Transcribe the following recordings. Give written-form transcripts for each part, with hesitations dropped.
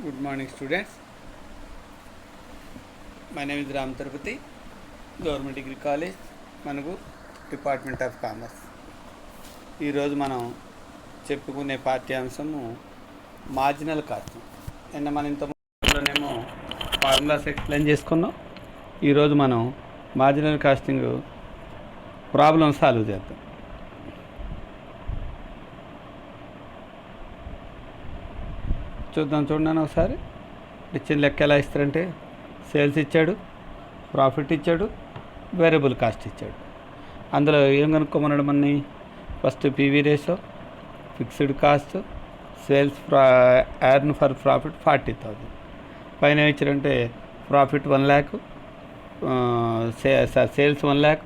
Good morning, students. My name is Ram Tirupati, Government Degree College, Manugu, Department of Commerce. ఈరోజు మనం చెప్పుకునే పాఠ్యాంశము marginal casting. నిన్న మనం ఇంతలోనేమో formulas explain చేసుకున్నాం. ఈరోజు మనం మార్జినల్ కాస్టింగ్ ప్రాబ్లమ్ సాల్వ్ చేద్దాం. చూడండి ఒకసారి. ఇచ్చిన లెక్క ఎలా ఇస్తారంటే సేల్స్ ఇచ్చాడు, ప్రాఫిట్ ఇచ్చాడు, వేరియబుల్ కాస్ట్ ఇచ్చాడు. అందులో ఏం కనుక్కోమన్నాడు మనని? First PV ratio, fixed cost, sales earn for profit 40,000. పైన ఇచ్చారంటే profit 1 lakh, sales 1 lakh,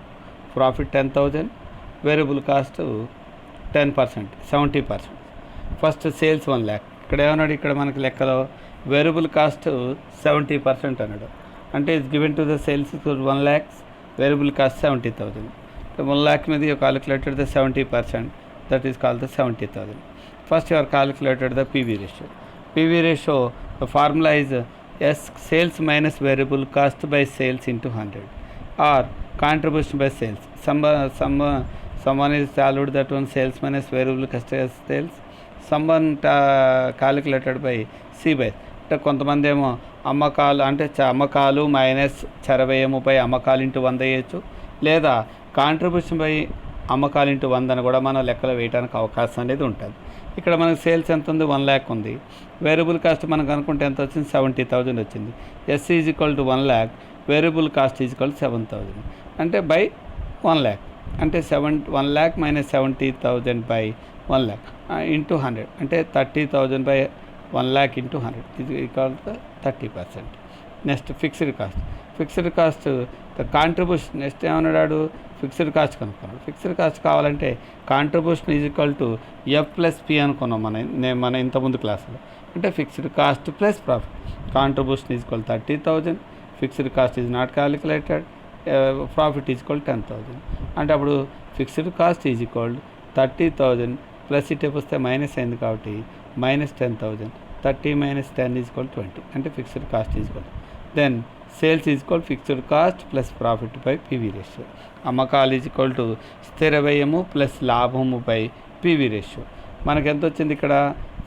profit 10,000, variable cost 10%, 70%. First sales 1 lakh. ఇక్కడ ఏమన్నాడు? ఇక్కడ మనకి లెక్కలో వేరియబుల్ కాస్ట్ 70% అన్నాడు. అంటే it's given to the sales 1 lakh, variable cost 70,000. 1 lakh మీద you calculated the 70%, that is called the 70,000. First you are calculated the PV ratio. PV ratio, the formula is S sales minus variable cost by sales into 100, or contribution by sales. Someone is solved that one sales minus variable cost as sales. సమ్మన్ calculated by C by. అంటే కొంతమంది ఏమో అమ్మకాలు అంటే అమ్మకాలు minus చర వ్యయము by అమ్మకాలు into 100 వేయచ్చు, లేదా కాంట్రిబ్యూషన్ బై అమ్మకాలు ఇంటూ 100 అని కూడా మనం లెక్కలో వేయడానికి అవకాశం అనేది ఉంటుంది. ఇక్కడ మనకు సేల్స్ ఎంత ఉంది? 1 lakh ఉంది. వేరియబుల్ కాస్ట్ మనం అనుకుంటే ఎంత వచ్చింది? 70,000 వచ్చింది. S is equal to 1 lakh, variable cost is equal to 7,000. అంటే బై 1 lakh, అంటే 1 lakh minus 70,000 by 1 lakh into 100, అంటే 30,000 బై 1 lakh ఇంటూ 100 ఇది equal to 30%. Next fixed cost. Fixed cost the contribution. Next ఏమన్నాడు? ఫిక్స్డ్ కాస్ట్ కనుక్కున్నాడు. Fixed cost కావాలంటే contribution is equal to F plus P అనుకున్నాం మన ఇంతకుముందు క్లాసులో. అంటే fixed cost plus profit. Contribution is equal 30,000, fixed cost is not calculated, profit is equal 10,000. అంటే అప్పుడు fixed cost is equal 30,000 plus ఇటు వస్తే మైనస్ అయింది కాబట్టి మైనస్ 10,000. 30 మైనస్ 10 ఈజ్ ఈక్వల్ 20, అంటే fixed cost is equal. Then sales is equal fixed cost plus profit by PV ratio. అమ్మకాలు is equal to స్థిర వ్యయము ప్లస్ లాభము బై పీవీ రేషియో. మనకు ఎంత వచ్చింది? ఇక్కడ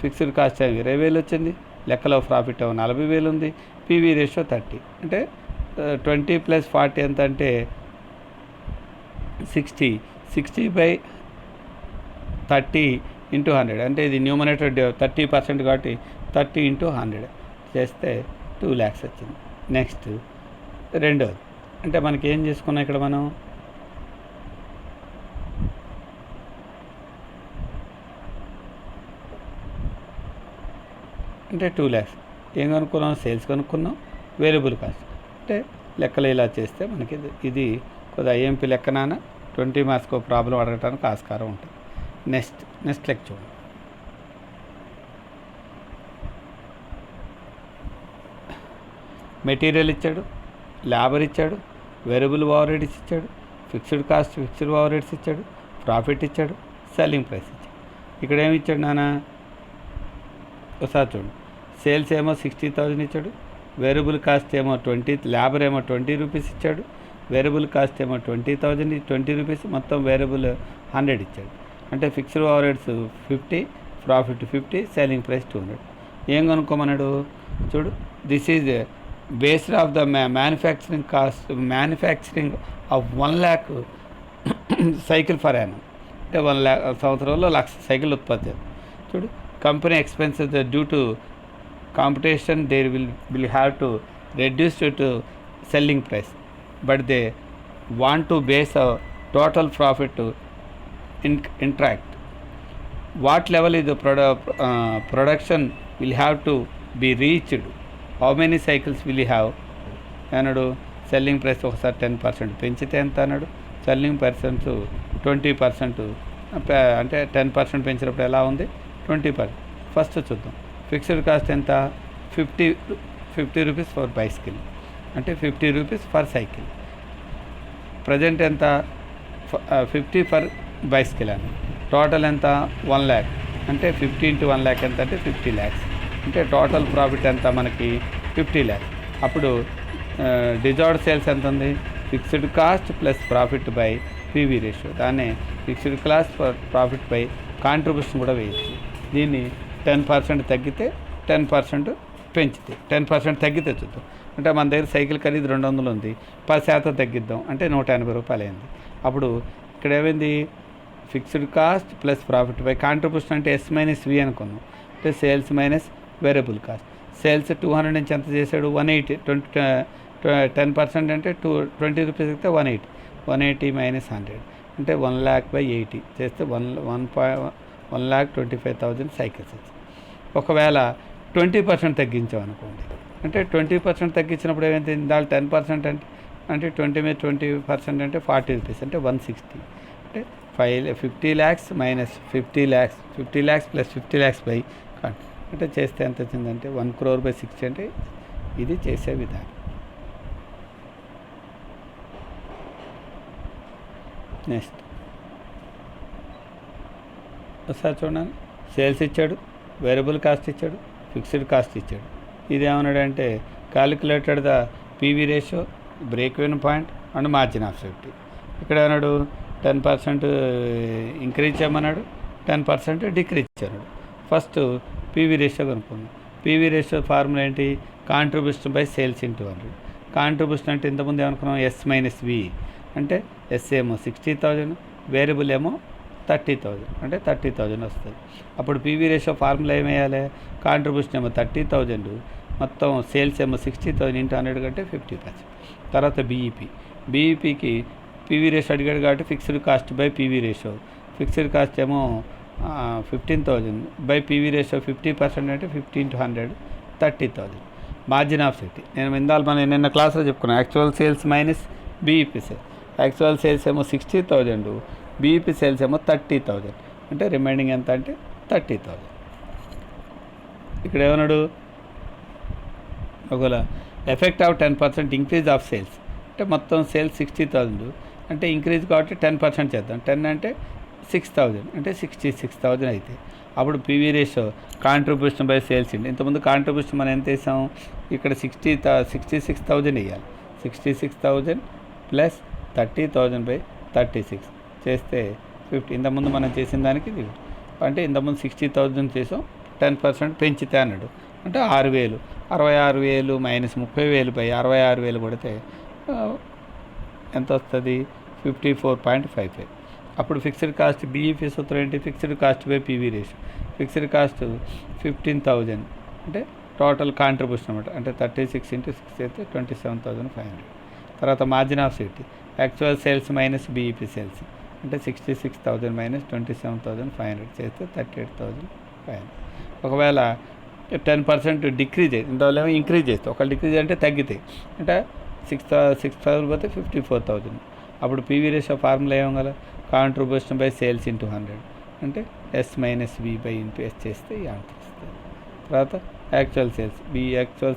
ఫిక్స్డ్ కాస్ట్ 20,000 వచ్చింది, లెక్కలో ప్రాఫిట్ 40,000 ఉంది, పీవీ రేషియో 30. అంటే 20 ప్లస్ 40 ఎంత అంటే 60. 60 బై 30 ఇంటూ 100, అంటే ఇది న్యూమరేటర్ 30% కాబట్టి 30 ఇంటూ 100 చేస్తే 2 lakhs వచ్చింది. నెక్స్ట్ రెండోది, అంటే మనకి ఏం చేసుకున్నాం ఇక్కడ మనం? అంటే 2 lakhs ఏం కనుక్కున్నాం? సేల్స్ కనుక్కున్నాం, వేరియబుల్ కాస్ట్. అంటే లెక్కలు ఇలా చేస్తే మనకి ఇది కొద్దిగా ఐఎంపీ లెక్కనాన 20 మార్క్స్కి ప్రాబ్లం అడగడానికి ఆస్కారం ఉంటుంది. నెక్స్ట్ లెక్క చూడండి. మెటీరియల్ ఇచ్చాడు, లేబర్ ఇచ్చాడు, వేరియబుల్ ఓవర్ హెడ్స్ ఇచ్చాడు, fixed cost fixed over heads ఇచ్చాడు, ప్రాఫిట్ ఇచ్చాడు, సెల్లింగ్ ప్రైస్ ఇచ్చాడు. ఇక్కడ ఏమి ఇచ్చాడు నాన్న? ఒకసారి చూడండి. సేల్స్ ఏమో 60,000 ఇచ్చాడు, వేరియబుల్ కాస్ట్ ఏమో 20, లేబర్ ఏమో 20 రూపీస్ ఇచ్చాడు, వేరియబుల్ కాస్ట్ ఏమో 20,000, 20 రూపీస్, మొత్తం వేరియబుల్ 100 ఇచ్చాడు. అంటే fixed overheads 50, profit 50, selling price 200. ఏం కనుక్కోమన్నాడు? చూడు, this is based of the manufacturing cost, manufacturing of 1 lakh cycle per annum. అంటే 1 lakh సంవత్సరంలో 1,00,000 సైకిల్ ఉత్పత్తి. చూడు, company expenses due to competition there will have to reduce to selling price, but they want to base total profit interact. What level is the production will have to be reached? How many cycles will you have? అన్నాడు. Selling price ఒకసారి 10% పెంచితే ఎంత అన్నాడు? Selling percent 20%, అంటే 10% పెంచినప్పుడు ఎలా ఉంది? 20%. First చూద్దాం. ఫిక్స్డ్ కాస్ట్ ఎంత? 50 రూపీస్ ఫర్ బైసికల్, అంటే 50 రూపీస్ ఫర్ సైకిల్. ప్రజెంట్ ఎంత? 50 ఫర్ బైసికల్ అని. టోటల్ ఎంత? 1 lakh, అంటే 50 into 1 lakh ఎంత అంటే 50 lakhs. అంటే టోటల్ ప్రాఫిట్ ఎంత మనకి 50 lakhs. అప్పుడు డిజార్డ్ సేల్స్ ఎంత ఉంది, fixed cost plus profit by PV ratio. దాన్ని fixed cost profit by contribution కూడా వేయచ్చు. దీన్ని 10% తగ్గితే 10% పెంచితే 10% తగ్గితే చూద్దాం. అంటే మన దగ్గర సైకిల్ ఖరీదు 200 ఉంది, 10% తగ్గిద్దాం అంటే 180 రూపాయలు అయింది. అప్పుడు ఇక్కడ ఏమైంది, fixed cost plus profit by contribution అంటే ఎస్ మైనస్ వి అనుకున్నాం. అంటే sales minus variable cost. Sales 200 నుంచి ఎంత చేశాడు, 180. 10% అంటే 20 రూపీస్ అయితే 180. 180 మైనస్ 100 అంటే 1 lakh బై 80 చేస్తే 1,25,000 సైకిల్స్ వచ్చింది. ఒకవేళ 20% తగ్గించాం అనుకోండి, అంటే 20% తగ్గించినప్పుడు ఏమైంది, దాని 10% అంటే 20 మీద 20% అంటే 40 రూపీస్ అంటే 160. అంటే 50 lakhs minus 50 lakhs, 50 lakhs plus 50 lakhs by అంటే చేస్తే ఎంత వచ్చిందంటే 1 crore బై 60. అంటే ఇది చేసే విధానం. నెక్స్ట్ ఒకసారి చూడండి, సేల్స్ ఇచ్చాడు, వేరియబుల్ కాస్ట్ ఇచ్చాడు, ఫిక్స్డ్ కాస్ట్ ఇచ్చాడు. ఇది ఏమన్నాడంటే calculated the PV ratio, break even point and margin of safety. ఇక్కడ ఏమన్నాడు, 10% ఇంక్రీజ్ చేయమన్నాడు, 10% డిక్రీజ్ చేయమన్నాడు. ఫస్ట్ పీవీ రేషియో కనుక్కుందాం. పీవీ రేషియో ఫార్ములా ఏంటి, contribution by sales into 100. Contribution అంటే ఇంతకుముందు ఏమనుకున్నాం, ఎస్ మైనస్ వి. అంటే ఎస్ ఏమో 60,000, వేరియబుల్ ఏమో 30,000 అంటే 30,000 వస్తుంది. అప్పుడు పీవీ రేషియో ఫార్ములా ఏమేయాలి, కాంట్రిబ్యూషన్ ఏమో 30,000, మొత్తం సేల్స్ ఏమో 60,000 ఇంటూ 100 కంటే 50%. తర్వాత బీఈపీకి పీవీ రేషియో అడిగాడు కాబట్టి fixed cost by PV ratio. Fixed cost ఏమో 15,000 బై పీవీ రేషియో 50% అంటే 50 into 100 30,000. మార్జిన్ ఆఫ్ సేఫ్టీ మనం నిన్న క్లాస్లో చెప్పుకున్నాం, actual sales minus BEP sales. Actual sales ఏమో 60,000, బీఈపీ సేల్స్ ఏమో 30,000 అంటే రిమైనింగ్ ఎంత అంటే 30,000. ఇక్కడ ఏమన్నాడు, ఒకవేళ effect of 10% increase of sales. అంటే మొత్తం సేల్స్ 60,000 అంటే ఇంక్రీజ్ కాబట్టి 10% చేద్దాం. 10 అంటే 6,000 అంటే 66,000 అయితే అప్పుడు PV ratio contribution by sales ఇండి. ఇంతకుముందు కాంట్రిబ్యూషన్ మనం ఎంత వేసాం, ఇక్కడ 66,000 వేయాలి. 66,000 ప్లస్ 30,000 బై 36 చేస్తే 50. ఇంతకుముందు మనం చేసిన దానికి ఇది అంటే ఇంతకుముందు 60,000 చేసాం, 10% పెంచితే అన్నాడు. అంటే 6,000. 66,000 మైనస్ 30,000 బై 66,000 కొడితే ఎంత వస్తుంది, 54.55. అప్పుడు ఫిక్స్డ్ కాస్ట్ బీఈపీ సూత్రం ఏంటి, fixed cost by PV ratio. Fixed cost 15,000 అంటే టోటల్ కాంట్రిబ్యూషన్ అనమాట. అంటే 36 into 6 అయితే 27,500. తర్వాత margin of safety, actual sales minus BEP sales అంటే 66,000 మైనస్ 27,500 చేస్తే 38,500. ఒకవేళ 10% డిక్రీజ్ అయితే ఇందులో ఇంక్రీజ్ చేస్తే, ఒకవేళ డిక్రీజ్ అంటే తగ్గితాయి. అంటే 6,000 పోతే 54,000. అప్పుడు పీవీ రేషియో ఫార్ములా ఏమగల, కాంట్రిబ్యూషన్ బై సేల్స్ ఇంటూ 100 అంటే S minus V by into S చేస్తే ఈ ఆన్సర్ వస్తుంది. తర్వాత యాక్చువల్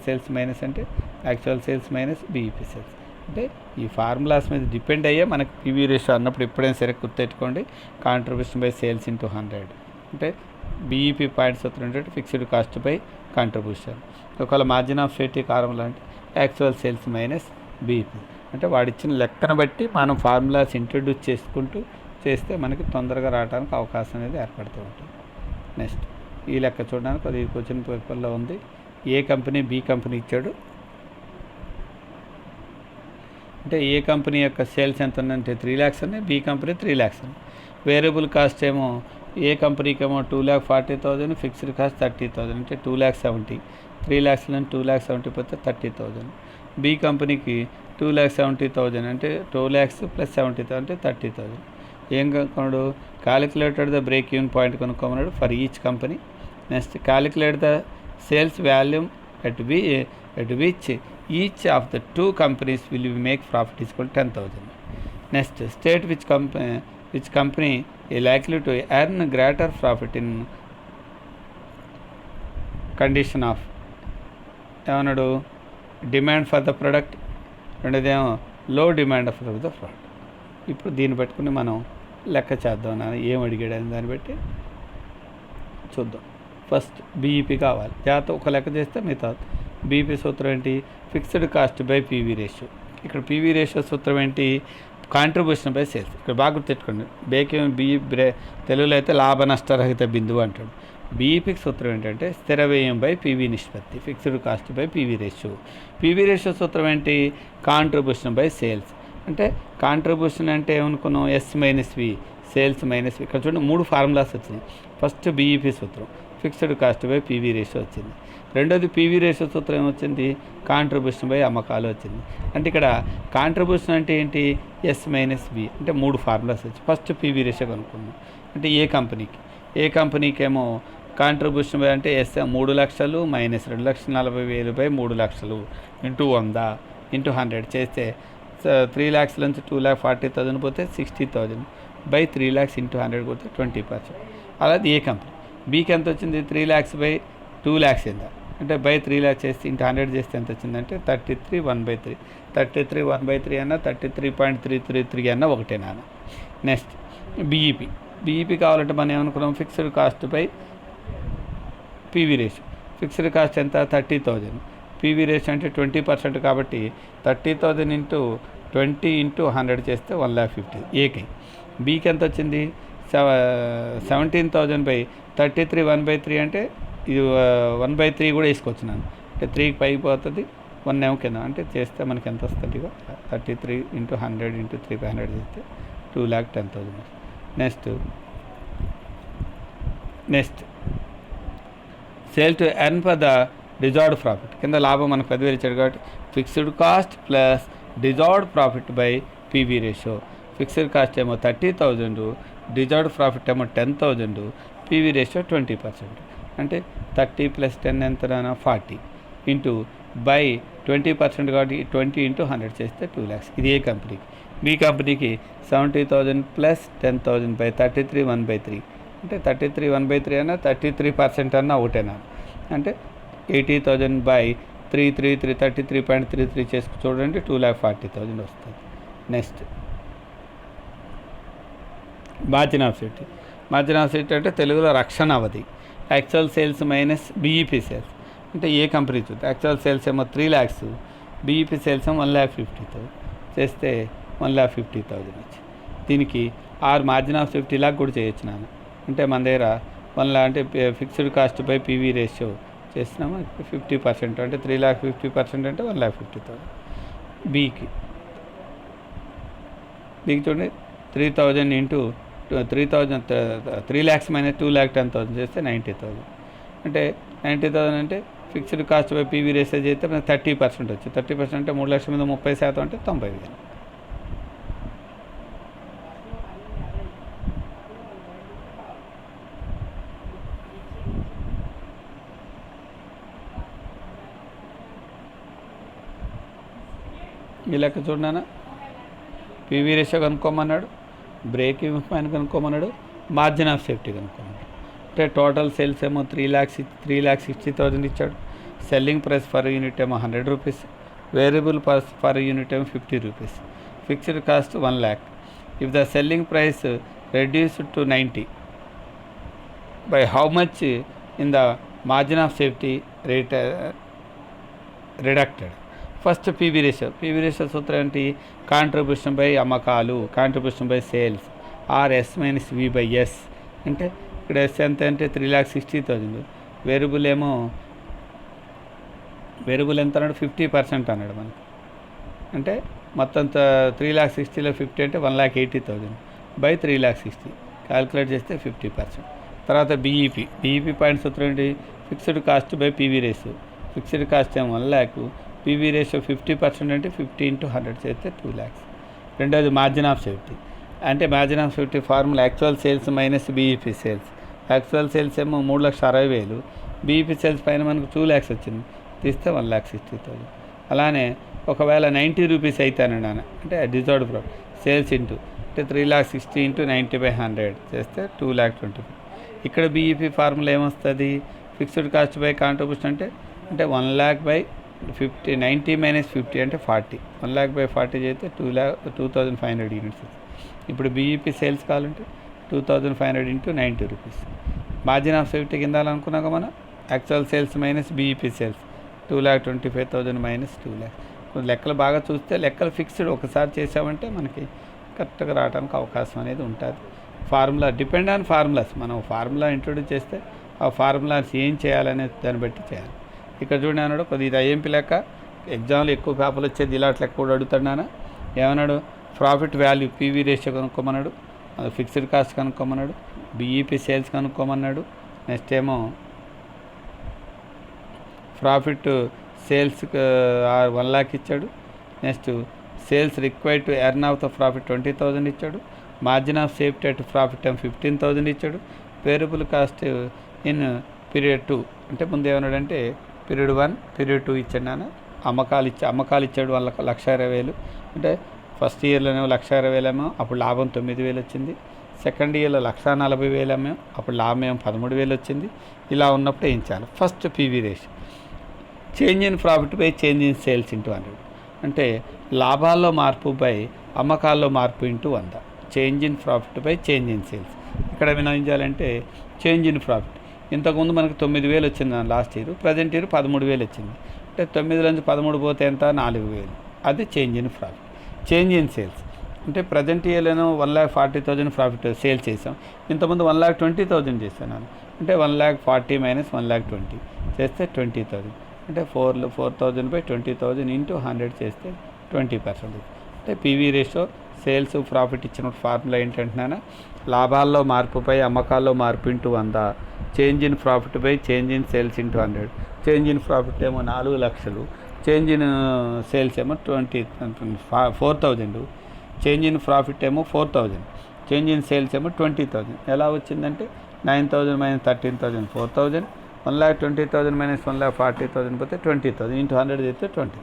సేల్స్ మైనస్ అంటే actual sales minus BEP sales. అంటే ఈ ఫార్ములాస్ మీద డిపెండ్ అయ్యే మనకి పీవీ రేషియో అన్నప్పుడు ఎప్పుడైనా సరే గుర్తెట్టుకోండి, కాంట్రిబ్యూషన్ బై సేల్స్ ఇంటూ 100 అంటే బీఈపీ పాయింట్స్ అవుతుంటే ఫిక్స్డ్ కాస్ట్ బై కాంట్రిబ్యూషన్. ఒకవేళ మార్జిన్ ఆఫ్ సేఫ్టీ ఫార్ములా అంటే యాక్చువల్ సేల్స్ మైనస్ బీఈపీ. అంటే వాడిచ్చిన లెక్కను బట్టి మనం ఫార్ములాస్ ఇంట్రడ్యూస్ చేసుకుంటూ చేస్తే మనకి తొందరగా రావడానికి అవకాశం అనేది ఏర్పడుతూ ఉంటుంది. నెక్స్ట్ ఈ లెక్క చూడడానికి అది క్వశ్చన్ పేపర్లో ఉంది. ఏ కంపెనీ బి కంపెనీ ఇచ్చాడు, అంటే ఏ కంపెనీ యొక్క సేల్స్ ఎంత ఉందంటే 3 lakhs ఉన్నాయి, బి కంపెనీ 3 lakhs ఉన్నాయి. వేరియబుల్ కాస్ట్ ఏమో ఏ కంపెనీకి ఏమో 2,40,000, ఫిక్స్డ్ కాస్ట్ 30,000 అంటే 2,70,000. 3 lakhs నుంచి 2,70,000 పోతే 30,000. బి కంపెనీకి 2,70,000 అంటే 2 lakhs ప్లస్ 70,000 అంటే 30,000. ఏం కనుక్కున్నాడు, calculated the break even point కనుక్కోమన్నాడు for each company. Next calculate the sales volume at which each of the two companies will make profit is equal to 10,000. Next, state which company is likely to earn greater profit in condition of ఏమన్నాడు, demand for the product, రెండోదేమో లో demand for the product. ఇప్పుడు దీన్ని పెట్టుకుని మనం లెక్క చేద్దాం, ఏం అడిగాడు అని దాన్ని బట్టి చూద్దాం. ఫస్ట్ బీఈపీ కావాలి. జాగ్రత్త ఒక లెక్క చేస్తే మిగతా బీఈపీ సూత్రం ఏంటి? Fixed cost by PV ratio. ఇక్కడ పీవీ రేషియో సూత్రం ఏంటి? Contribution by sales. ఇక్కడ బాగా గుర్తెట్టుకోండి. తెలుగులో అయితే లాభ నష్టరహిత బిందువు అంటాడు. బీఈపీకి సూత్రం ఏంటంటే స్థిర వ్యయం బై పీవీ నిష్పత్తి, fixed cost by PV ratio. PV ratio సూత్రం ఏంటి? Contribution by sales. అంటే కాంట్రిబ్యూషన్ అంటే ఏమనుకున్నాం? ఎస్ మైనస్ వి, సేల్స్ మైనస్ వి. ఇక్కడ చూడండి 3 ఫార్ములాస్ వచ్చినాయి. ఫస్ట్ బీఈపీ సూత్రం fixed cost by PV ratio వచ్చింది. రెండోది పీవీ రేషియో సూత్రం ఏమొచ్చింది? కాంట్రిబ్యూషన్ బై అమ్మకాలు వచ్చింది. అంటే ఇక్కడ కాంట్రిబ్యూషన్ అంటే ఏంటి? Yes minus V. అంటే 3 ఫార్ములాస్ వచ్చి ఫస్ట్ పీవీ రేషియో కనుక్కున్నాం. అంటే ఏ కంపెనీకి ఏమో కాంట్రిబ్యూషన్ బై అంటే ఎస్ 3 లక్షలు మైనస్ 2,40,000 బై 3 లక్షలు ఇంటూ 100 ఇంటూ 100 చేస్తే 3 lakhs నుంచి 2,40,000 పోతే 60,000 బై 3 lakhs ఇంటూ 100 పోతే 20%. అలాది ఏ కంపెనీ. బీకి ఎంత వచ్చింది? 3 lakhs బై 2 lakhs ఎంత అంటే బై 3 lakhs చేస్తే ఇంటూ 100 చేస్తే ఎంత వచ్చిందంటే 33/1/3. 33/1/3 అన్న 33.333 అన్న ఒకటే నాన్న. నెక్స్ట్ బీఈపీ కావాలంటే మనం ఏమనుకున్నాం? Fixed cost by PV ratio. Fixed cost ఎంత? 30,000. పీవీ రేషియో అంటే 20% కాబట్టి 30,000 ఇంటూ 20 ఇంటూ 100 చేస్తే 1,50,000 ఏకై. బీకి ఎంత వచ్చింది? 17,000 బై 33/1/3 అంటే ఇది 1/3 కూడా వేసుకొచ్చినాను. అంటే 3కి పైకి పోతుంది, 1 ఏమో కింద. అంటే చేస్తే మనకి ఎంత వస్తుంది? 33 ఇంటూ 100 ఇంటూ 3/100 చేస్తే 2,10,000. Next sale to earn for the desired profit. కింద లాభం మనకు 10,000 ఇచ్చాడు కాబట్టి fixed cost plus desired profit by PV ratio. Fixed cost ఏమో 30,000, డిజార్వ్డ్ ప్రాఫిట్ ఏమో 10,000, పీవీ రేషియో 20%. అంటే 30 + 10 ఎంత? 40 ఇంటూ బై 20% కాబట్టి 20 ఇంటూ 100 చేస్తే 2 lakhs. ఇది ఏ కంపెనీకి. బీ కంపెనీకి 70,000 + 10,000 బై 33/1/3 అంటే 33/1/3 అన్నా 33% అన్నా ఒకటేనా. అంటే 80,000 బై 33.33 చేసుకు చూడండి 2,40,000 వస్తుంది. Next margin of safety. Margin of safety అంటే తెలుగులో రక్షణ అవధి. Actual sales minus BEP sales. అంటే ఏ కంపెనీ చూస్తే యాక్చువల్ సేల్స్ ఏమో 3 lakhs, బీఈపీ సేల్స్ ఏమో 1,50,000 చేస్తే 1,50,000 వచ్చి దీనికి మార్జిన్ ఆఫ్ సేఫ్టీ లాగా కూడా చేయొచ్చు నాన్న. అంటే మన దగ్గర 1 అంటే fixed cost by PV ratio చేస్తున్నాము 50%. అంటే 3,50,000 అంటే 1,50,000. బీకి చూడండి 3,000 ఇంటూ 3 lakhs మైనస్ 2,10,000 చేస్తే 90,000. అంటే 90,000 అంటే fixed cost by PV ratio చేస్తే మనకు 30% వచ్చి 30% అంటే 3 లక్షల మీద 30% అంటే 90,000. ఈ లెక్క చూడనా. పీవీ రేషియో కనుక్కోమన్నాడు, బ్రేక్ ఈవెన్ పాయింట్ కనుక్కోమన్నాడు, మార్జిన్ ఆఫ్ సేఫ్టీ కనుక్కోమన్నాడు. అంటే టోటల్ సేల్స్ ఏమో 3,60,000 ఇచ్చాడు. సెల్లింగ్ ప్రైస్ పర్ యూనిట్ ఏమో 100 రూపీస్, వేరియబుల్ పర్ యూనిట్ ఏమో 50 rupees, fixed cost 1 lakh. If the selling price reduced to 90 by how much in the margin of safety rate reducted. First PV ratio సూత్రం ఏంటి? Contribution by అమ్మకాలు, contribution by sales, S minus V by S. అంటే ఇక్కడ yes ఎంత అంటే 3,60,000, variable ఎంత అన్నాడు? 50% అన్నాడు మనకి. అంటే మొత్తం 3,60,000లో 50 అంటే 1,80,000 బై 3,60,000 క్యాలిక్యులేట్ చేస్తే 50%. తర్వాత బీఈపీ పాయింట్ సూత్రం ఏంటి? Fixed cost by PV ratio. Fixed cost ఏమో 1 lakh, పీవీ రేషియో 50% అంటే 50 ఇంటూ 100 చేస్తే 2 lakhs. రెండోది మార్జిన్ ఆఫ్ సేఫ్టీ. అంటే margin of safety formula actual sales minus BEP sales. Actual sales ఏమో 3,60,000, బీఈపీ సేల్స్ పైన మనకు 2 lakhs వచ్చింది, తీస్తే 1,60,000. అలానే ఒకవేళ 90 రూపీస్ అయితేనండి అంటే డిజార్వ్డ్ ప్రాఫిట్ సేల్స్ ఇంటూ అంటే 3,60,000 ఇంటూ 90/100 చేస్తే 2,20,000. ఇక్కడ బీఈపీ ఫార్ములా ఏమొస్తుంది? ఫిక్స్డ్ కాస్ట్ బై కాంట్రిబ్యూషన్ అంటే 1 lakh బై 50, 90 మైనస్ 50 అంటే 40, 1 lakh బై 40 చేస్తే 2,500 యూనిట్స్. ఇప్పుడు బీఈపీ సేల్స్ కావాలంటే 2,500 into 90 rupees margin of safety కింద అనుకున్నాక మనం actual sales minus BEP sales 2,25,000 minus 2 lakhs. కొన్ని లెక్కలు బాగా చూస్తే లెక్కలు ఫిక్స్డ్ ఒకసారి చేసామంటే మనకి కరెక్ట్గా రావడానికి అవకాశం అనేది ఉంటుంది. Formula depend on formulas. మనం ఫార్ములా ఇంట్రొడ్యూస్ చేస్తే ఆ ఫార్ములాస్ ఏం చేయాలనే దాన్ని బట్టి చేయాలి. ఇక్కడ చూడండి అన్నాడు కొద్ది ఇది ఐఎంపీ లెక్క, ఎగ్జామ్లో ఎక్కువ పేపర్లు వచ్చేది ఇలాంటి లెక్క కూడా అడుగుతున్నాను. ఏమన్నాడు, ప్రాఫిట్ వాల్యూ పీవీ రేషియో కనుక్కోమన్నాడు, ఫిక్స్డ్ కాస్ట్ కనుక్కోమన్నాడు, బీఈపీ సేల్స్ కనుక్కోమన్నాడు, నెక్స్ట్ ఏమో ప్రాఫిట్ సేల్స్ 1 lakh ఇచ్చాడు, next sales required to earn of the profit 20,000 ఇచ్చాడు, margin of safety at profit 15,000 ఇచ్చాడు, వేరియబుల్ కాస్ట్ ఇన్ పీరియడ్ 2 అంటే ముందు ఏమన్నాడంటే పీరియడ్ 1 పీరియడ్ 2 ఇచ్చాడు నాన్న. అమ్మకాలు ఇచ్చాడు 1,20,000 అంటే ఫస్ట్ ఇయర్లోనే 1,20,000 ఏమో అప్పుడు లాభం 9,000 వచ్చింది. సెకండ్ ఇయర్లో 1,40,000 ఏమో అప్పుడు లాభం ఏమో 13,000 వచ్చింది. ఇలా ఉన్నప్పుడు ఏం చేయాలి, first PV ratio change in profit by change in sales into 100 అంటే లాభాల్లో మార్పు బై అమ్మకాల్లో మార్పు into 100. Change in profit by change in sales. ఇక్కడ ఏం చేయాలంటే చేంజ్ ఇన్ ప్రాఫిట్ ఇంతకుముందు మనకు 9,000 వచ్చింది లాస్ట్ ఇయర్, ప్రజెంట్ ఇయర్ 13,000 వచ్చింది. అంటే 9 నుంచి 13 పోతే ఎంత, 4,000. అది change in profit. Change in sales అంటే ప్రజెంట్ ఇయర్లోనూ 1,40,000 ప్రాఫిట్ సేల్స్ చేసాం, ఇంతకుముందు 1,20,000 చేశాను. అంటే 1,40,000 మైనస్ 1,20,000 చేస్తే 20,000 అంటే 4,000 బై 20,000 ఇంటూ 100 చేస్తే 20%. అంటే పీవీ రేషియో సేల్స్ ప్రాఫిట్ ఇచ్చిన ఫార్ములా ఏంటంటున్నానా, లాభాల్లో మార్పుపై అమ్మకాల్లో మార్పు into 100, change in profit by change in sales into 100. Change in profit ఏమో 4 లక్షలు, చేంజ్ ఇన్ సేల్స్ ఏమో 4,000, చేంజ్ ఇన్ ప్రాఫిట్ ఏమో 4,000, చేంజ్ ఇన్ సేల్స్ ఏమో 20,000. ఎలా వచ్చిందంటే 9,000 మైనస్ 13,000 4,000, 1,20,000 మైనస్ 1,40,000 పోతే 20,000 ఇంటూ 100 చేస్తే 20.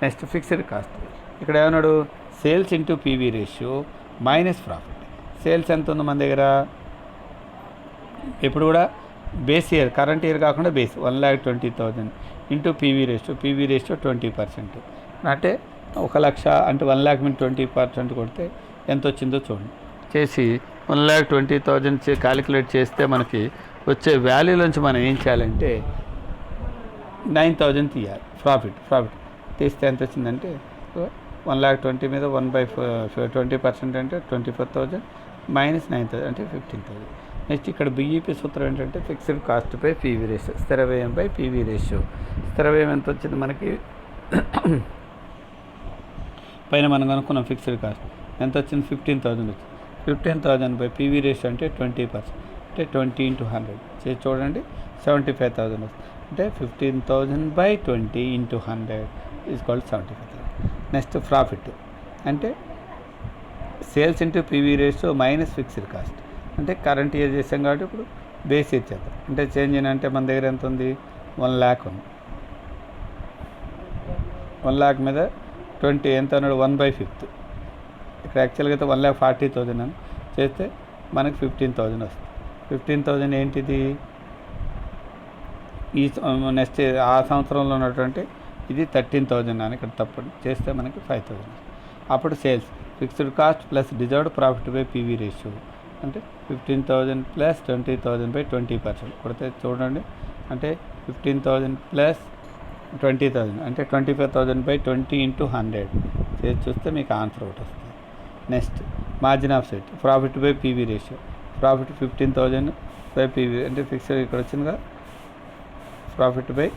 Next fixed cost. ఇక్కడ ఏమన్నాడు, sales into PV ratio minus profit. Sales ఎంత ఉంది మన దగ్గర, ఇప్పుడు కూడా బేస్ ఇయర్ కరెంట్ ఇయర్ కాకుండా బేస్ 1,20,000 ఇంటూ పీవీ రేషియో 20%. అంటే 1,00,000 అంటే 1 lakh మీద 20% కొడితే ఎంత వచ్చిందో చూడండి. చేసి 1,20,000 క్యాలిక్యులేట్ చేస్తే మనకి వచ్చే వాల్యూ నుంచి మనం ఏం చేయాలంటే 9,000 తీయాలి. ప్రాఫిట్ తీస్తే ఎంత వచ్చిందంటే 1,20,000 మీద 1/20% అంటే 24,000 మైనస్ 9,000 అంటే 15,000. నెక్స్ట్ ఇక్కడ బీఈపీ సూత్రం ఏంటంటే fixed cost by PV ratio, స్థిర వ్యయం బై పీవీ రేషియో. స్థిర వ్యయం ఎంత వచ్చింది మనకి, పైన మనం కనుక్కున్నాం ఫిక్స్డ్ కాస్ట్ ఎంత వచ్చింది 15,000 వచ్చింది. 15,000 బై పీవీ రేషియో అంటే 20%, అంటే 20 ఇంటూ 100 చేసి చూడండి 75,000 వస్తుంది. అంటే 15,000 by 20 into 100 equal 75,000. Next profit అంటే sales into PV ratio minus fixed cost. అంటే కరెంట్ ఇయర్ చేసాం కాబట్టి ఇప్పుడు బేస్ ఇయర్ చేద్దాం. అంటే చేంజ్ ఇన్ అంటే మన దగ్గర ఎంత ఉంది, 1 lakh ఉంది. 1 lakh మీద 20 ఎంత అన్నాడు, 1/5. ఇక్కడ యాక్చువల్గా అయితే 1,40,000 అని చేస్తే మనకి 15,000 వస్తుంది. 15,000 ఏంటిది, ఈ నెక్స్ట్ ఆ సంవత్సరంలో ఉన్నటువంటి ఇది 13,000 అని ఇక్కడ తప్పదు చేస్తే మనకి 5,000. అప్పుడు sales fixed cost plus deserved profit by PV ratio అంటే 15,000 ప్లస్ 20,000 బై 20% కొడితే చూడండి. అంటే 15,000 ప్లస్ 20,000 అంటే 25,000 బై 20 ఇంటూ 100 చేసి చూస్తే మీకు ఆన్సర్ ఒకటి వస్తుంది. Next margin of safety profit by PV ratio. Profit 15,000 by PV అంటే ఫిక్స్డ్ ఇక్కడ వచ్చిందిగా, ప్రాఫిట్ బై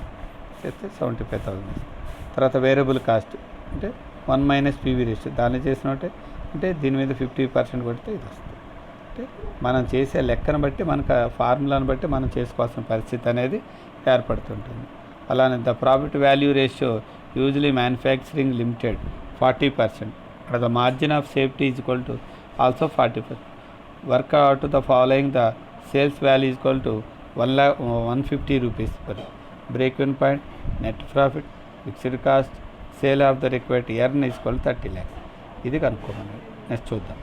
చేస్తే 75,000 వస్తుంది. తర్వాత వేరియబుల్ కాస్ట్ అంటే 1 మైనస్ పీవీ రేషియో దాన్ని చేసినట్టే, అంటే దీని మీద 50% కొడితే ఇది వస్తుంది. అంటే మనం చేసే లెక్కను బట్టి మనకు ఫార్ములాను బట్టి మనం చేసుకోవాల్సిన పరిస్థితి అనేది ఏర్పడుతుంటుంది. అలానే the profit value ratio usually manufacturing limited 40%. అక్కడ the margin of safety is equal to also 40%. Work out the following the sales value is equal to 150 rupees per break even point, net profit, fixed cost, sale of the required earn is equal to 30 lakhs. ఇది కనుక్కోమని next చూద్దాం.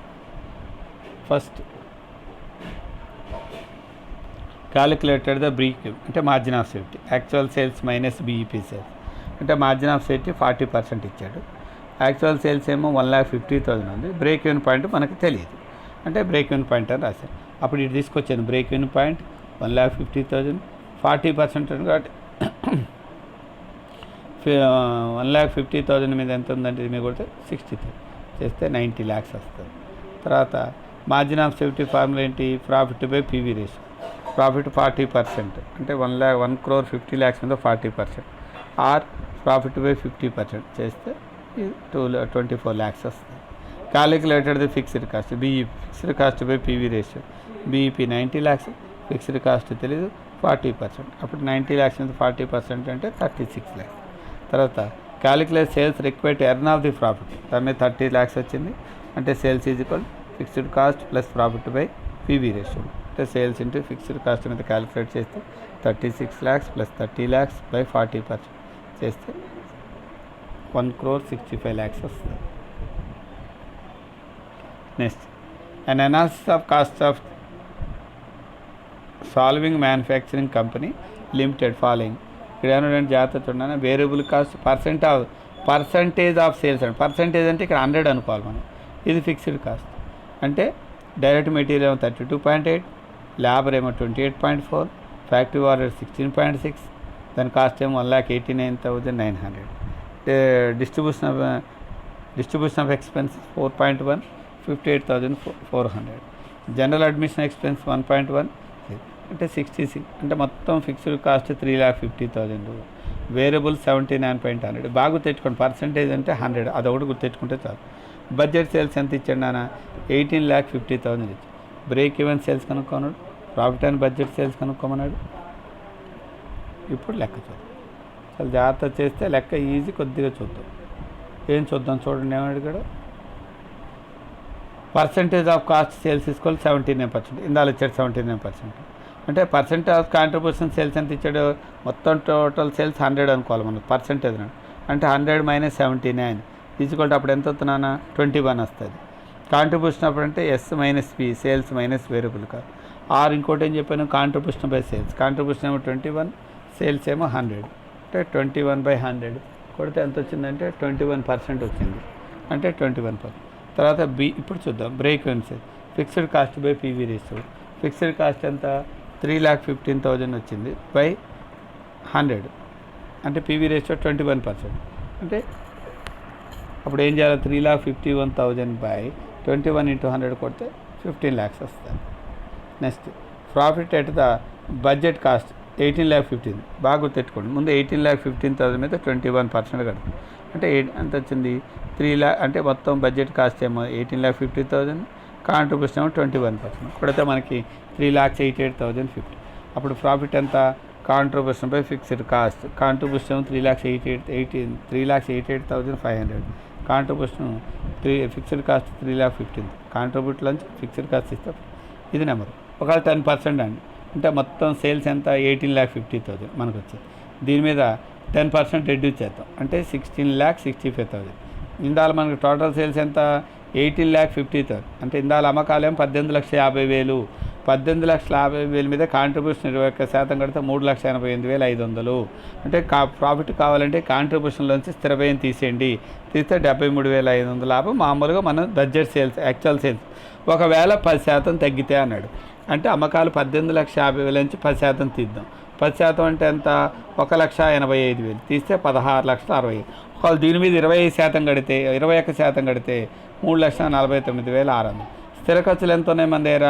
First calculated the break అంటే margin of safety, actual sales minus BEP sales. అంటే margin of safety 40% ఇచ్చాడు, actual sales ఏమో 1,50,000 ఉంది. Break even point మనకు తెలియదు, అంటే బ్రేక్ ఈవెన్ పాయింట్ అని రాశాను. అప్పుడు ఇది తీసుకొచ్చాను బ్రేక్ ఈవెన్ పాయింట్ 1,50,000, 40% కాబట్టి 1,50,000 మీద ఎంత ఉందంటే ఇది మీద కొడితే 60,000 చేస్తే 90 lakhs వస్తుంది. తర్వాత మార్జిన్ ఆఫ్ సేఫ్టీ ఫార్ములా ఏంటి? Profit by PV ratio. Profit 40% అంటే 1,50,00,000 మీద 40% ఆర్ ప్రాఫిట్ బై 50% చేస్తే 24 lakhs వస్తుంది. Calculated the fixed cost BEP, fixed cost by PV ratio. BEP 90 lakhs, fixed cost తెలీదు 40%. అప్పుడు 90 lakhs మీద 40% అంటే 36 lakhs. తర్వాత calculate sales required to earn of the profit, దాని మీద 30 lakhs వచ్చింది. అంటే sales is equal fixed cost plus profit by PV ratio. అంటే సేల్స్ ఇంటూ ఫిక్స్డ్ కాస్ట్ మీద క్యాలిక్యులేట్ చేస్తే 36 lakhs ప్లస్ 30 lakhs బై 40% చేస్తే 1,65 lakhs వస్తుంది. Next an analysis of cost of solving manufacturing company limited following. ఇక్కడ ఏమన్నా జాగ్రత్త చూడండి, variable cost percentage of sales అండి. పర్సంటేజ్ అంటే ఇక్కడ 100 అనుకోవాలి మనం. ఇది ఫిక్స్డ్ కాస్ట్ అంటే డైరెక్ట్ మెటీరియల్ ఏమో 32.8, లేబర్ ఏమో 28.4, ఫ్యాక్టరీ ఓవర్ 16.6, దాని కాస్ట్ ఏమో 1,89,900. Distribution of expense 4.1, 58,400. General admission expense 1.1 అంటే 66, అంటే మొత్తం ఫిక్స్డ్ కాస్ట్ 3,50,000. వేరియబుల్ 79.100. బాగా తెచ్చుకోండి, పర్సంటేజ్ అంటే 100, అదొకటి గుర్తు తెచ్చుకుంటే చాలు. బడ్జెట్ సేల్స్ ఎంత ఇచ్చాడు నాన్న? 18,50,000 ఇచ్చి. బ్రేక్ ఈవెన్ సేల్స్ కనుక్కున్నాడు, ప్రాఫిట్ అండ్ బడ్జెట్ సేల్స్ కనుక్కోమన్నాడు. ఇప్పుడు లెక్క చూద్దాం, చాలా జాగ్రత్త చేస్తే లెక్క ఈజీ. కొద్దిగా చూద్దాం, ఏం చూద్దాం చూడండి. ఏమన్నాడు ఇక్కడ? పర్సంటేజ్ ఆఫ్ కాస్ట్ సేల్స్ తీసుకోవాలి 79%. ఇందాలు ఇచ్చాడు 79%. అంటే పర్సెంటేజ్ ఆఫ్ కాంట్రిబ్యూషన్ సేల్స్ ఎంత ఇచ్చాడు? మొత్తం టోటల్ సేల్స్ 100 అనుకోవాలి మనం. పర్సెంటేజ్ అంటే 100 - 79 తీసుకోవాలి. అప్పుడు ఎంత వస్తున్నానా? 21 వస్తుంది. కాంట్రిబ్యూషన్ అప్పుడు అంటే S minus P, sales minus variable కాదు. ఆర్ ఇంకోటి ఏం చెప్పాను? Contribution by sales. కాంట్రిబ్యూషన్ ఏమో 21, సేల్స్ ఏమో 100. అంటే 21/100 కొడితే ఎంత వచ్చిందంటే 21% వచ్చింది. అంటే 21%. తర్వాత బి ఇప్పుడు చూద్దాం. Break even sales fixed cost by PV ratio. Fixed cost ఎంత? 3,15,000 వచ్చింది బై 100, అంటే పీవీ రేషియో 21%. అంటే అప్పుడు ఏం చేయాలి? 3,51,000 బై 21 × 100 కొడితే 15 lakhs వస్తుంది. Next profit at the budget cost 18,50,000. బాగా గుర్తెట్టుకోండి, ముందు 18,15,000 మీద 21% కడుతుంది. అంటే ఎంత వచ్చింది? 3 lakh. అంటే మొత్తం బడ్జెట్ కాస్ట్ ఏమో 18,50,000, కాంట్రిబ్యూషన్ ఏమో 21%. కొడితే మనకి 3,88,050. అప్పుడు ప్రాఫిట్ ఎంత? Contribution by fixed cost. Contribution 3,88,500. Contribution fixed cost 3,15,000. కాంట్రిబ్యూట్లోంచి ఫిక్స్డ్ కాస్ట్ ఇస్తే ఇది నెంబర్. ఒకవేళ 10% అండి, అంటే మొత్తం సేల్స్ ఎంత? 18,50,000 మనకు వచ్చింది. దీని మీద 10% రెడ్యూస్ చేద్దాం, అంటే 16,65,000. ఇందాల మనకు టోటల్ సేల్స్ ఎంత? 18,50,000. అంటే ఇందాల అమ్మకాలేమో 18,50,000. 18,50,000 మీద కాంట్రిబ్యూషన్ 21% కడితే 3,88,500. అంటే ప్రాఫిట్ కావాలంటే కాంట్రిబ్యూషన్లోంచి స్థిర వ్యయం తీసేయండి. తీస్తే 73,500 లాభం. మామూలుగా మనం బడ్జెట్ సేల్స్, యాక్చువల్ సేల్స్ ఒకవేళ 10% తగ్గితే అన్నాడు. అంటే అమ్మకాలు 18,50,000 నుంచి 10% తీద్దాం. 10% అంటే ఎంత? 1,85,000 తీస్తే 16,60,000. ఒకవేళ దీని మీద 25% కడితే, 21% కడితే 3,49,600. స్థిర ఖర్చులు ఎంత ఉన్నాయి మన దగ్గర?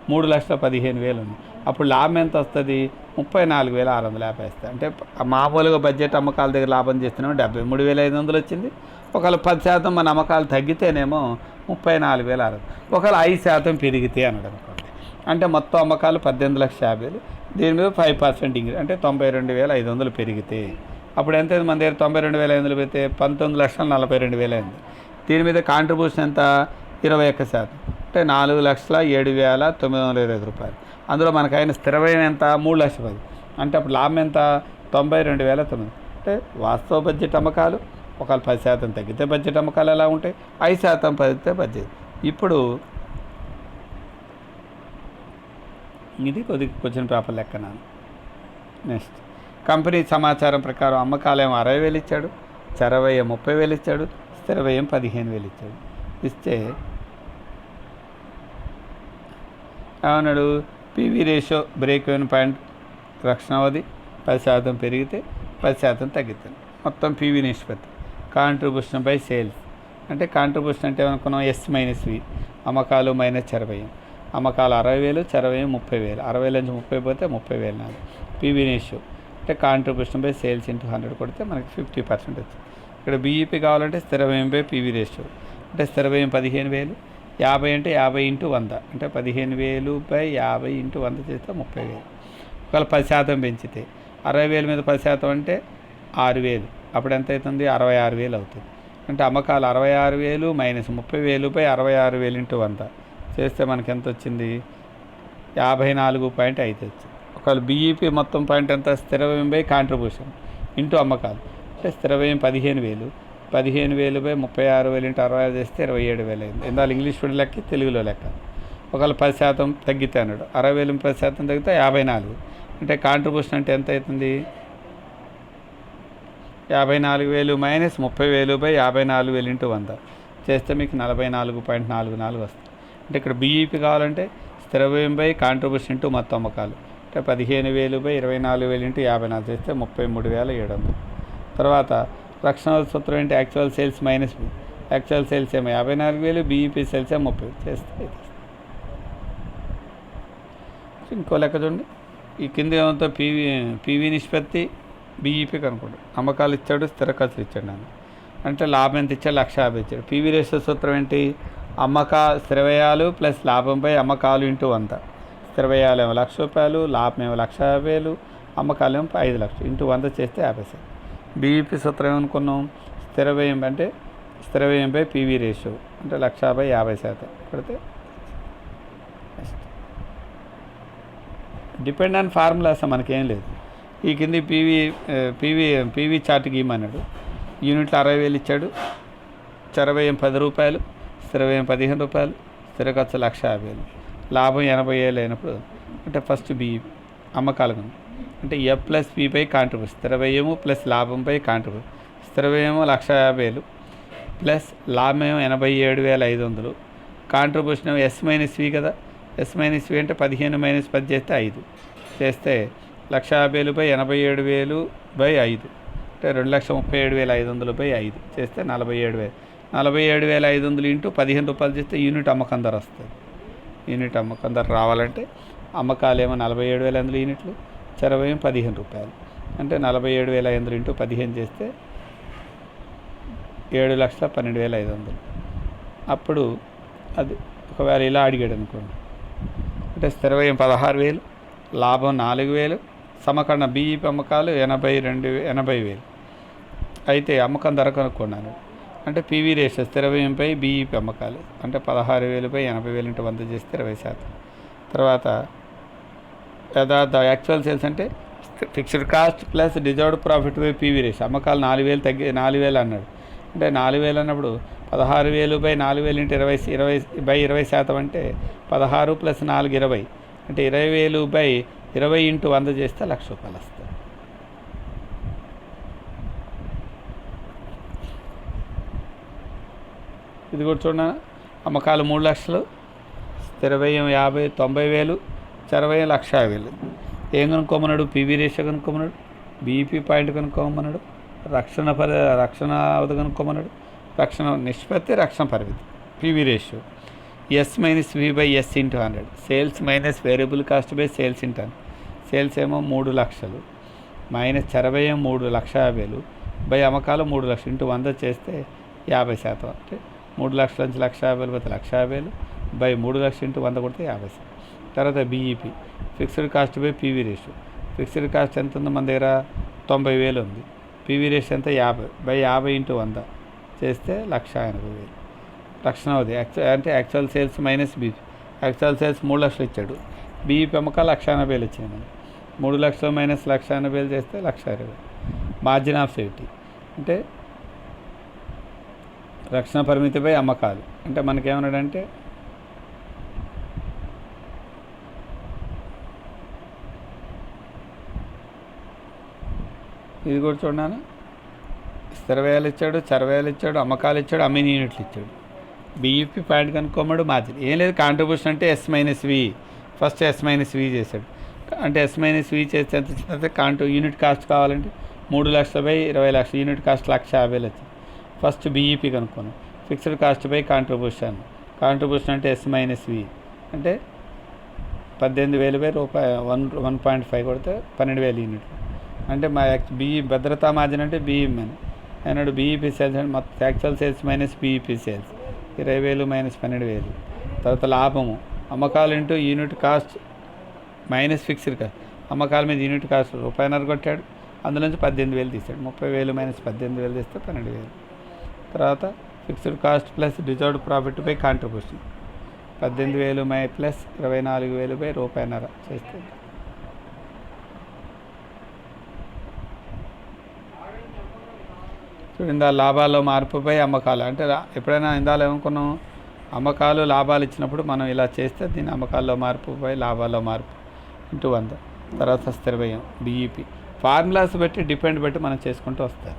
3,15,000 ఉంది. అప్పుడు లాభం ఎంత వస్తుంది? 34,650 వస్తుంది. అంటే మామూలుగా బడ్జెట్ అమ్మకాల దగ్గర లాభం చేస్తున్నామో 73,500 వచ్చింది. ఒకవేళ 10% మన అమ్మకాలు తగ్గితేనేమో 34,600. ఒకవేళ 5% పెరిగితే అన్నాడు అనుకోండి, అంటే మొత్తం అమ్మకాలు 18,50,000, దీని మీద 5% ఇంక్రీజ్ అంటే 92,500 పెరిగితే అప్పుడు ఎంత అయింది మన దగ్గర? 92,500 పెడితే 19,42,000 అయింది. దీని మీద కాంట్రిబ్యూషన్ ఎంత? 21%, అంటే 4,07,925 రూపాయలు. అందులో మనకు అయిన స్థిర వ్యయం ఎంత? 3,10,000. అంటే అప్పుడు లాభం ఎంత? 92,900. అంటే వాస్తవ బడ్జెట్ అమ్మకాలు ఒకవేళ 10% తగ్గితే బడ్జెట్ అమ్మకాలు ఎలా ఉంటాయి? 5% పెరిగితే బడ్జెట్. ఇప్పుడు ఇది క్వశ్చన్ పేపర్ లెక్కన. నెక్స్ట్ కంపెనీ సమాచారం ప్రకారం అమ్మకాలేమో 60,000 ఇచ్చాడు, చర వ్యయం 30,000 ఇచ్చాడు, స్థిర వ్యయం 15,000 ఇచ్చాడు. ఇస్తే ఏమన్నాడు? PV ratio break even point రక్షణ అవధి 10% పెరిగితే 10% తగ్గుతుంది. మొత్తం పీవీ నిష్పత్తి. కాంట్రిబ్యూషన్ బై సేల్స్ అంటే కాంట్రిబ్యూషన్ అంటే ఏమనుకున్నాం, ఎస్ మైనస్ వి, అమ్మకాలు మైనస్ చరవయం. అమ్మకాలు 60,000, చరవయం 30,000. 60,000 నుంచి 30 పోతే 30,000 నాది. పీవీ రేషియో అంటే కాంట్రిబ్యూషన్ బై సేల్స్ ఇంటూ 100 కొడితే మనకి 50% వచ్చింది. ఇక్కడ బీఈపీ కావాలంటే స్థిర వ్యయం బై పీవీ రేషియో అంటే స్థిర వ్యయం 15,000, 50 అంటే 50 ఇంటూ 100 అంటే 15,000 బై 50 ఇంటూ 100 చేస్తే 30,000. ఒకవేళ 10% పెంచితే 60,000 మీద 10% అంటే 6,000. అప్పుడు ఎంత అవుతుంది, 66,000 అవుతుంది. అంటే అమ్మకాలు 66,000 మైనస్ 30,000 బై 66,000 ఇంటూ 100 చేస్తే మనకి ఎంత వచ్చింది, 54.5 వచ్చింది. ఒకవేళ బీఈపీ మొత్తం పాయింట్ ఎంత, స్థిర వ్యయం బై కాంట్రిబ్యూషన్ ఇంటూ అమ్మకాలు అంటే స్థిర వ్యయం 15,000, 15,000 బై 36,000 ఇంటూ 66 చేస్తే 27,000 అయింది. ఇందాక ఇంగ్లీష్ మీడియం లెక్క, తెలుగులో లెక్క. ఒకవేళ 10% తగ్గితే అన్నాడు, 60,000 10% తగ్గితే 54. అంటే కాంట్రిబ్యూషన్ అంటే ఎంత అవుతుంది, 54,000 మైనస్ 30,000 బై 54,000 ఇంటూ 100 చేస్తే మీకు 44.44 వస్తుంది. అంటే ఇక్కడ బీఈపీ కావాలంటే స్థిర వ్యయం బై కాంట్రిబ్యూషన్ ఇంటూ మొత్తం అమ్మకాలు అంటే 15,000 బై 24,000 ఇంటూ 54 చేస్తే 33,700. తర్వాత రక్షణ సూత్రం ఏంటి, actual sales minus B. Actual sales ఏమో 54,000, బీఈపీ సేల్స్ ఏమో 30 చేస్తే. ఇంకో లెక్క చూడండి, ఈ కింద ఏమంతా పీవీ నిష్పత్తి బీఈపీ కనుకోండి. అమ్మకాలు ఇచ్చాడు, స్థిర ఖర్చులు ఇచ్చాడు నాన్న అంటే లాభం ఎంత ఇచ్చాడు, 150 ఇచ్చాడు. పీవీ రేషియో సూత్రం ఏంటి, స్థిర వ్యయాలు ప్లస్ లాభంపై అమ్మకాలు ఇంటూ 100. స్థిర వ్యయాలు ఏమో 1,00,000 రూపాయలు, లాభం ఏమో 150,000, అమ్మకాలు ఏమో 5,00,000 ఇంటూ 100 చేస్తే 50. బీఈపీ సూత్రం ఏమనుకున్నాం, స్థిర వ్యయం అంటే స్థిర వ్యయంపై పీవీ రేషియో అంటే 1,00,000 బై 50% పెడితే డిపెండ్ ఆన్ ఫార్ములాస్ మనకేం లేదు. ఈ కింది పీవీ చార్ట్ గీయమన్నాడు. యూనిట్లు 60,000 ఇచ్చాడు, చరవ్యయం 10 రూపాయలు, స్థిర వ్యయం 15 రూపాయలు, స్థిర ఖర్చు 1,50,000, లాభం 80,000 అయినప్పుడు అంటే ఫస్ట్ బీఈపీ అమ్మకాలు అంటే ఎఫ్ ప్లస్ పీపై కాంట్రిబ్యూషన్, స్థిర వ్యయము ప్లస్ లాభంపై కాంట్రిబ్యూషన్. స్థిర వ్యయము 1,50,000 ప్లస్ లాభం 87,500, కాంట్రిబ్యూషన్ ఎస్ మైనస్ వి కదా. ఎస్ మైనస్ వి అంటే 15 మైనస్ 10 చేస్తే 5 చేస్తే 1,50,000 బై 87,000 బై 5 అంటే 2,37,500 బై 5 చేస్తే 47,000. 47,500 ఇంటూ 15 రూపాయలు చేస్తే యూనిట్ అమ్మకం ధర వస్తుంది. యూనిట్ అమ్మకం ధర రావాలంటే అమ్మకాలు ఏమో 47,500 యూనిట్లు, చరవ్యయం 15 రూపాయలు అంటే 47,500 ఇంటూ 15 చేస్తే 7,12,500. అప్పుడు అది ఒకవేళ ఇలా అడిగాడు అనుకోండి, అంటే స్థిర వ్యయం 16,000, లాభం 4,000, సమకరణ బీఈపీ అమ్మకాలు 80,000 అయితే అమ్మకం ధర కనుక్కున్నాను అంటే పీవీ రేషియో స్థిర వ్యయంపై బీఈపీ అమ్మకాలు అంటే 16,000 బై 80,000 ఇంటూ 100 చేస్తే 20%. తర్వాత యథార్థ యాక్చువల్ సేల్స్ అంటే fixed cost plus deserved profit by PV ratio. అమ్మకాలు 4,000 అన్నాడు అంటే 4,000 అన్నప్పుడు 16,000 బై 4,000 ఇంటూ 20 బై 20% అంటే 16 ప్లస్ 4 20 అంటే 20,000 బై 20 ఇంటూ 100 చేస్తే 1,00,000 రూపాయలు వస్తుంది. ఇది కూడా చూడండి, అమ్మకాలు 3,00,000, స్థిర వ్యయం 90,000, చరవ్యయం 1,50,000. ఏం కనుక్కోమన్నాడు, పీవీ రేషియో కనుక్కోమన్నాడు, బీఈపీ పాయింట్ కనుక్కోమన్నాడు, రక్షణ అవధి కనుక్కోమన్నాడు, రక్షణ నిష్పత్తి, రక్షణ పరిమితి. PV ratio S minus V by S into 100, sales minus variable cost by sales into 100. Sales ఏమో 3,00,000 మైనస్ చరవ్యయం 3,50,000 బై అమ్మకాలు 3,00,000 ఇంటూ 100 చేస్తే 50% అంటే 3,00,000 నుంచి 1,50,000 పోతే 1,50,000 బై 3,00,000 ఇంటూ 100 కొడితే 50%. తర్వాత BEP fixed cost by PV ratio. Fixed cost ఎంత ఉంది మన దగ్గర, 90,000 ఉంది. పీవీ రేషియో ఎంత 50 బై 50 ఇంటూ 100 చేస్తే 1,80,000. రక్షణ అవధి అంటే actual sales minus BP. Actual sales 3,00,000 ఇచ్చాడు, బీఈపీ అమ్మకాలు 1,80,000 ఇచ్చింది మనకి. 3,00,000 మైనస్ 1,80,000 చేస్తే 1,20,000. మార్జిన్ ఆఫ్ సేఫ్టీ అంటే రక్షణ పరిమితిపై అమ్మకాలు అంటే మనకేమన్నాడంటే ఇది కూడా చూడన్నాను, స్థిర వ్యయాలు ఇచ్చాడు, చరవ్యయాలు ఇచ్చాడు, అమ్మకాలు ఇచ్చాడు, అమ్మిన యూనిట్లు ఇచ్చాడు. బీఈపీ పాయింట్ కనుక్కోమడు, మార్జిన్ ఏం లేదు. కాంట్రిబ్యూషన్ అంటే ఎస్ మైనస్ వి, ఫస్ట్ ఎస్ మైనస్ వి చేశాడు. అంటే ఎస్ మైనస్ వి చేస్తే ఎంత వచ్చిందంటే యూనిట్ కాస్ట్ కావాలంటే 3,00,000/20,00,000 యూనిట్ కాస్ట్ 1,50,000 వచ్చింది. ఫస్ట్ బీఈపీ కనుక్కున్నాం. ఫిక్స్డ్ కాస్ట్ బై కాంట్రిబ్యూషన్ అంటే ఎస్ మైనస్ వి అంటే 18,000/రూపాయి 1.5 కొడితే 12,000 యూనిట్లు. అంటే మా బీఈ భద్రతా మార్జిన్ అంటే బీఈఎం అన్నాడు. బీఈపీ సేల్స్ అంటే మొత్తం actual sales minus BEP sales 20,000 - 12,000. తర్వాత లాభము అమ్మకాలు into unit cost minus fixed cost. అమ్మకాల మీద యూనిట్ కాస్ట్ ₹1.5 కొట్టాడు, అందులోంచి 18,000 తీసాడు. 30,000 - 18,000 తీస్తే 12,000. తర్వాత fixed cost plus deserved profit by contribution 18,000 plus 24,000/1.5 చేస్తే చూడండి. ఆ లాభాల్లో మార్పుపై అమ్మకాలు అంటే ఎప్పుడైనా ఇందాలో ఏమనుకున్నాం, అమ్మకాలు లాభాలు ఇచ్చినప్పుడు మనం ఇలా చేస్తే దీని అమ్మకాల్లో మార్పుపై లాభాల్లో మార్పు ఇంటూ 100. తర్వాత స్థిర వ్యయం బీఈపీ ఫార్ములాస్ బట్టి డిపెండ్ బట్టి మనం చేసుకుంటూ వస్తాం.